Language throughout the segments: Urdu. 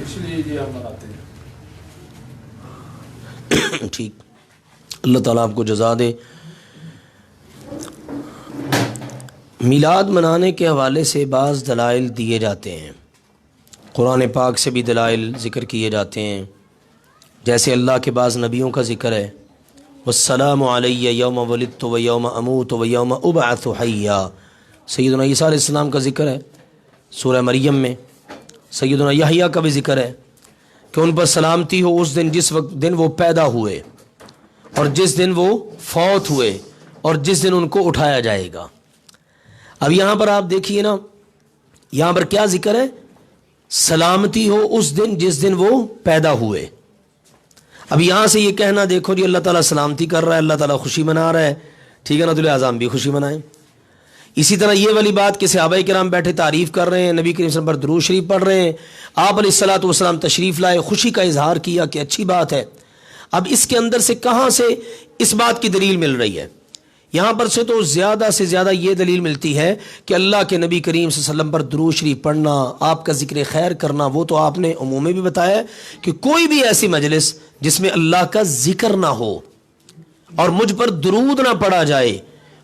اس لیے یہ ہم مناتے ہیں۔ ٹھیک، اللہ تعالیٰ آپ کو جزا دے۔ میلاد منانے کے حوالے سے بعض دلائل دیے جاتے ہیں، قرآن پاک سے بھی دلائل ذکر کیے جاتے ہیں، جیسے اللہ کے بعض نبیوں کا ذکر ہے، والسلام علی یوم ولدت و یوم اموت و یوم ابعث حیا۔ سیدنا عیسیٰ علیہ السلام کا ذکر ہے سورہ مریم میں، سیدنا یحییٰ کا بھی ذکر ہے کہ ان پر سلامتی ہو اس دن جس وقت دن وہ پیدا ہوئے اور جس دن وہ فوت ہوئے اور جس دن ان کو اٹھایا جائے گا۔ اب یہاں پر آپ دیکھیے نا، یہاں پر کیا ذکر ہے؟ سلامتی ہو اس دن جس دن وہ پیدا ہوئے۔ اب یہاں سے یہ کہنا دیکھو جی اللہ تعالیٰ سلامتی کر رہا ہے، اللہ تعالیٰ خوشی منا رہا ہے، ٹھیک ہے نا، تو لہٰذا ہم بھی خوشی منائیں۔ اسی طرح یہ والی بات کہ صحابہ کرام بیٹھے تعریف کر رہے ہیں، نبی کریم صلی اللہ علیہ وسلم پر درود شریف پڑھ رہے ہیں، آپ علیہ الصلوۃ والسلام تشریف لائے، خوشی کا اظہار کیا کہ اچھی بات ہے۔ اب اس کے اندر سے کہاں سے اس بات کی دلیل مل رہی ہے؟ یہاں پر سے تو زیادہ سے زیادہ یہ دلیل ملتی ہے کہ اللہ کے نبی کریم صلی اللہ علیہ وسلم پر درود شریف پڑھنا، آپ کا ذکر خیر کرنا، وہ تو آپ نے عموم میں بھی بتایا ہے کہ کوئی بھی ایسی مجلس جس میں اللہ کا ذکر نہ ہو اور مجھ پر درود نہ پڑھا جائے،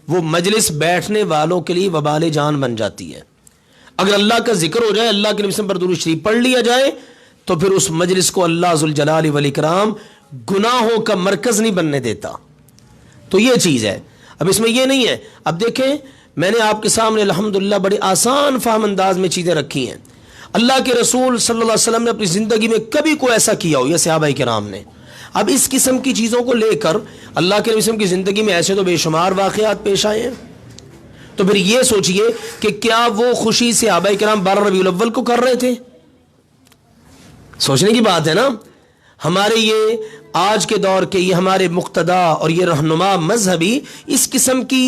وہ مجلس بیٹھنے والوں کے لیے وبال جان بن جاتی ہے۔ اگر اللہ کا ذکر ہو جائے، اللہ کے نبی صلی اللہ علیہ وسلم پر درود شریف پڑھ لیا جائے، تو پھر اس مجلس کو اللہ ذوالجلال والاکرام گناہوں کا مرکز نہیں بننے دیتا۔ تو یہ چیز ہے۔ اب اس میں یہ نہیں ہے، اب دیکھیں میں نے آپ کے سامنے الحمدللہ بڑے آسان فہم انداز میں چیزیں رکھی ہیں۔ اللہ کے رسول صلی اللہ علیہ وسلم نے اپنی زندگی میں کبھی کوئی ایسا کیا ہو یا صحابہ کرام نے؟ اب اس قسم کی چیزوں کو لے کر اللہ کے رسول کی زندگی میں ایسے تو بے شمار واقعات پیش آئے ہیں، تو پھر یہ سوچئے کہ کیا وہ خوشی صحابہ کرام 12 ربیع الاول کو کر رہے تھے؟ سوچنے کی بات ہے نا۔ ہمارے یہ آج کے دور کے یہ ہمارے مقتدا اور یہ رہنما مذہبی اس قسم کی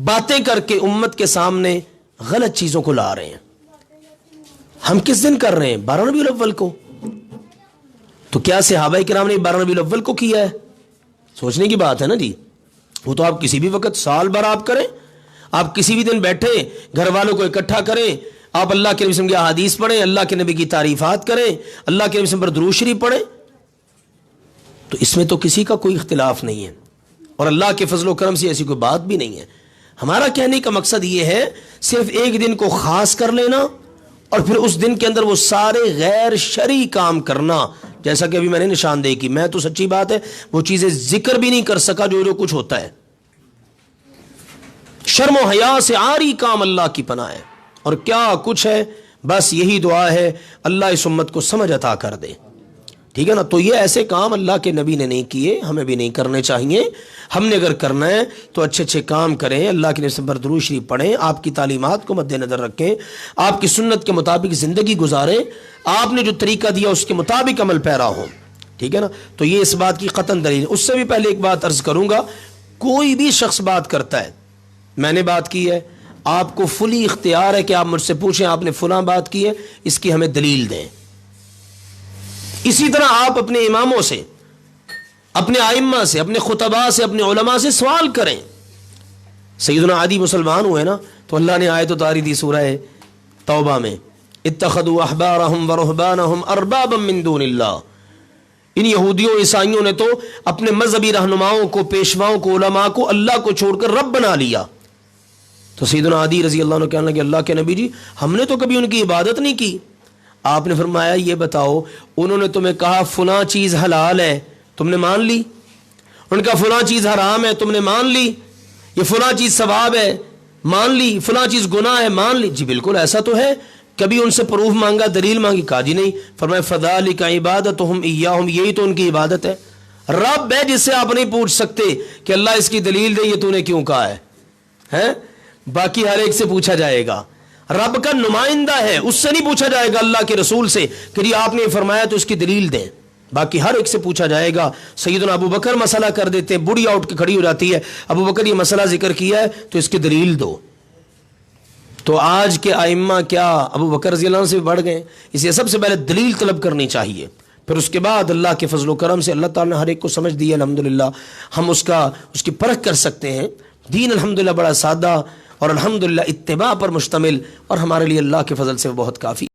باتیں کر کے امت کے سامنے غلط چیزوں کو لا رہے ہیں۔ ہم کس دن کر رہے ہیں؟ 12 ربیع الاول کو۔ تو کیا صحابہ کرام نے 12 ربیع الاول کو کیا ہے؟ سوچنے کی بات ہے نا جی۔ وہ تو آپ کسی بھی وقت سال بھر آپ کریں، آپ کسی بھی دن بیٹھے گھر والوں کو اکٹھا کریں، آپ اللہ کے نبی کی احادیث پڑھیں، اللہ کے نبی کی تعریفات کریں، اللہ کے نبی پر درود شریف پڑھیں، تو اس میں تو کسی کا کوئی اختلاف نہیں ہے، اور اللہ کے فضل و کرم سے ایسی کوئی بات بھی نہیں ہے۔ ہمارا کہنے کا مقصد یہ ہے صرف ایک دن کو خاص کر لینا اور پھر اس دن کے اندر وہ سارے غیر شرعی کام کرنا، جیسا کہ ابھی میں نے نشاندہی کی۔ میں تو سچی بات ہے وہ چیزیں ذکر بھی نہیں کر سکا جو کچھ ہوتا ہے۔ شرم و حیا سے عاری کام اللہ کی پناہ ہے، اور کیا کچھ ہے، بس یہی دعا ہے اللہ اس امت کو سمجھ عطا کر دے، ٹھیک ہے نا۔ تو یہ ایسے کام اللہ کے نبی نے نہیں کیے، ہمیں بھی نہیں کرنے چاہیے۔ ہم نے اگر کرنا ہے تو اچھے اچھے کام کریں، اللہ کے نبی پر درود شریف پڑھیں، آپ کی تعلیمات کو مد نظر رکھیں، آپ کی سنت کے مطابق زندگی گزاریں، آپ نے جو طریقہ دیا اس کے مطابق عمل پیرا ہو، ٹھیک ہے نا۔ تو یہ اس بات کی قطعاً دلیل۔ اس سے بھی پہلے ایک بات عرض کروں گا، کوئی بھی شخص بات کرتا ہے، میں نے بات کی ہے، آپ کو فلی اختیار ہے کہ آپ مجھ سے پوچھیں آپ نے فلاں بات کی ہے، اس کی ہمیں دلیل دیں۔ اسی طرح آپ اپنے اماموں سے، اپنے ائمہ سے، اپنے خطباء سے، اپنے علماء سے سوال کریں۔ سیدنا عادی مسلمان ہوئے نا، تو اللہ نے آیت اتاری دی سورہ توبہ میں، اتخذوا احبارهم ورهبانهم اربابا من دون اللہ۔ ان یہودیوں عیسائیوں نے تو اپنے مذہبی رہنماؤں کو، پیشواؤں کو، علماء کو اللہ کو چھوڑ کر رب بنا لیا۔ تو سیدنا عادی رضی اللہ عنہ کہنے لگے اللہ کے نبی جی ہم نے تو کبھی ان کی عبادت نہیں کی۔ آپ نے فرمایا یہ بتاؤ انہوں نے تمہیں کہا فلاں چیز حلال ہے، تم نے مان لی؟ ان کا فلاں چیز حرام ہے، تم نے مان لی؟ یہ فلاں چیز ثواب ہے، مان لی؟ فلاں چیز گناہ ہے، مان لی؟ جی بالکل ایسا تو ہے۔ کبھی ان سے پروف مانگا، دلیل مانگی؟ کہا جی نہیں۔ فرمایا فذالک عبادتہم ایاہم، یہی تو ان کی عبادت ہے۔ رب ہے جس سے آپ نہیں پوچھ سکتے کہ اللہ اس کی دلیل دے، یہ تو نے کیوں کہا ہے؟ باقی ہر ایک سے پوچھا جائے گا۔ رب کا نمائندہ ہے، اس سے نہیں پوچھا جائے گا اللہ کے رسول سے کہ جی آپ نے فرمایا تو اس کی دلیل دیں۔ باقی ہر ایک سے پوچھا جائے گا۔ سیدنا ابو بکر مسئلہ کر دیتے ہیں، بڑھیا اٹھ کے کھڑی ہو جاتی ہے، ابو بکر یہ مسئلہ ذکر کیا ہے تو اس کی دلیل دو۔ تو آج کے ائمہ کیا ابو بکر رضی اللہ عنہ سے بڑھ گئے؟ اس لیے سب سے پہلے دلیل طلب کرنی چاہیے، پھر اس کے بعد اللہ کے فضل و کرم سے اللہ تعالیٰ نے ہر ایک کو سمجھ دی ہے الحمدللہ، ہم اس کی پرکھ کر سکتے ہیں۔ دین الحمدللہ بڑا سادہ اور الحمدللہ اتباع پر مشتمل، اور ہمارے لیے اللہ کے فضل سے بہت کافی